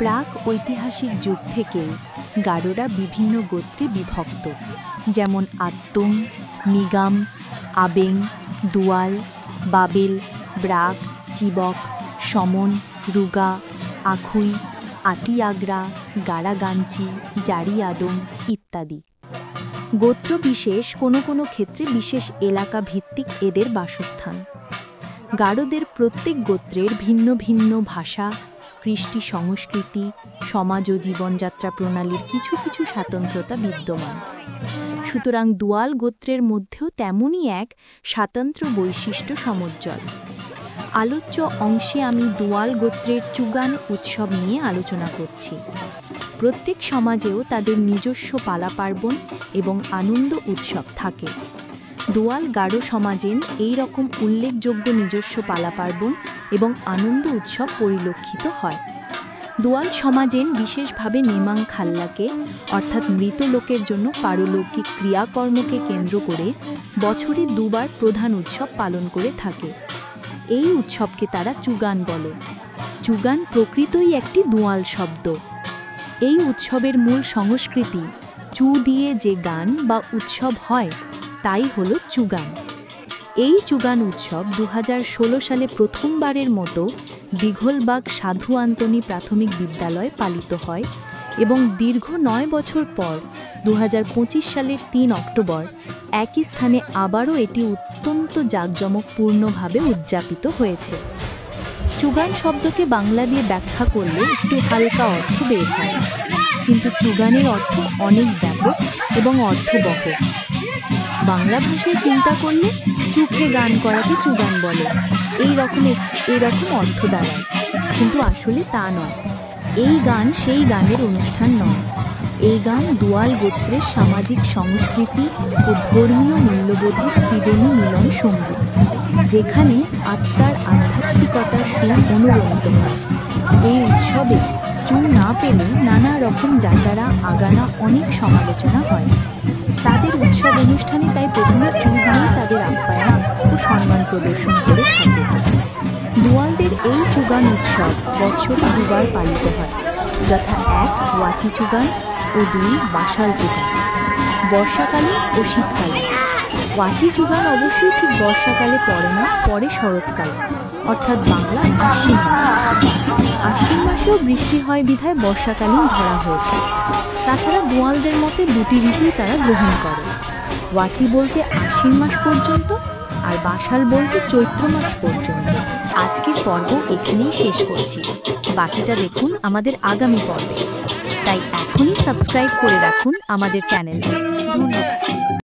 প্রাক ঐতিহাসিক যুগ থেকে গারোরা বিভিন্ন গোত্রে বিভক্ত, যেমন আত্তুং, নিগাম, আবেং, দুয়াল, বাবেল, ব্রাক, চিবক, সমন, রুগা, আখুই, আতিয়াগ্রা, গারাগাঞ্চি, জারি আদম ইত্যাদি। গোত্র বিশেষ কোনো কোনো ক্ষেত্রে বিশেষ এলাকা ভিত্তিক এদের বাসস্থান। গারোদের প্রত্যেক গোত্রের ভিন্ন ভিন্ন ভাষা, কৃষ্টি, সংস্কৃতি, সমাজ ও জীবনযাত্রা প্রণালীর কিছু কিছু স্বাতন্ত্র্যতা বিদ্যমান। সুতরাং দুয়াল গোত্রের মধ্যেও তেমনই এক স্বাতন্ত্র্য বৈশিষ্ট্য সমুজ্জ্বল। আলোচ্য অংশে আমি দুয়াল গোত্রের চুগান উৎসব নিয়ে আলোচনা করছি। প্রত্যেক সমাজেও তাদের নিজস্ব পালা পার্বণ এবং আনন্দ উৎসব থাকে। দুয়াল গারো সমাজের এই রকম উল্লেখযোগ্য নিজস্ব পালা পার্বণ এবং আনন্দ উৎসব পরিলক্ষিত হয়। দুয়াল সমাজের বিশেষভাবে নেমাং খাল্লাকে অর্থাৎ মৃত লোকের জন্য পারলৌকিক ক্রিয়াকর্মকে কেন্দ্র করে বছরে দুবার প্রধান উৎসব পালন করে থাকে। এই উৎসবকে তারা চুগান বলে। চুগান প্রকৃতই একটি দুয়াল শব্দ। এই উৎসবের মূল সংস্কৃতি চু দিয়ে যে গান বা উৎসব হয় তাই হল চুগান। এই চুগান উৎসব 2016 সালে প্রথমবারের মতো দিঘলবাগ সাধু আন্তনি প্রাথমিক বিদ্যালয়ে পালিত হয় এবং দীর্ঘ 9 বছর পর 2025 সালের 3 অক্টোবর একই স্থানে আবারও এটি অত্যন্ত জাঁকজমকপূর্ণভাবে উদযাপিত হয়েছে। চুগান শব্দকে বাংলা দিয়ে ব্যাখ্যা করলে একটু হালকা অর্থ বের হয়, কিন্তু চুগানের অর্থ অনেক ব্যাপক এবং অর্থবহ। বাংলা ভাষায় চিন্তা করলে চুখে গান করাকে চুগান বলে, এই রকম অর্থ দাঁড়ায়, কিন্তু আসলে তা নয়। এই গান সেই গানের অনুষ্ঠান নয়। এই গান দুয়াল গোত্রের সামাজিক সংস্কৃতি ও ধর্মীয় মূল্যবোধের ত্রিবেণী মিলন সঙ্গীত, যেখানে আত্মার আধ্যাত্মিকতার সুর অনুরণিত হয়। এই উৎসবে চু না পেলে নানা রকম যাচারা আগানা অনেক সমালোচনা হয়। তাদের উৎসব অনুষ্ঠানে তাই প্রথমে চু দিয়েই তাদের আপ্যায়ন ও সম্মান প্রদর্শন করে থাকে। দুয়ালদের এই চুগান উৎসব বৎসরে দুবার পালিত হয়, যথা 1 ওয়াচি চুগান ও 2 বাসাল চুগান, বর্ষাকালে ও শীতকালে। ওয়াচি চুগান অবশ্যই ঠিক বর্ষাকালে পড়ে না, পরে শরৎকালে, অর্থাৎ বাংলা আশ্বিন মাসে। আশ্বিন মাসেও বৃষ্টি হয় বিধায় বর্ষাকালীন ধরা হয়েছে। তাছাড়া দুয়ালদের মতে দুটি ঋতুই তারা গ্রহণ করে। ওয়াচি বলতে আশ্বিন মাস পর্যন্ত আর বাসাল বলতে চৈত্র মাস পর্যন্ত। আজকের পর্ব এখানেই শেষ করছি, বাকিটা দেখুন আমাদের আগামী পর্বে। তাই এখনই সাবস্ক্রাইব করে রাখুন আমাদের চ্যানেলটি। ধন্যবাদ।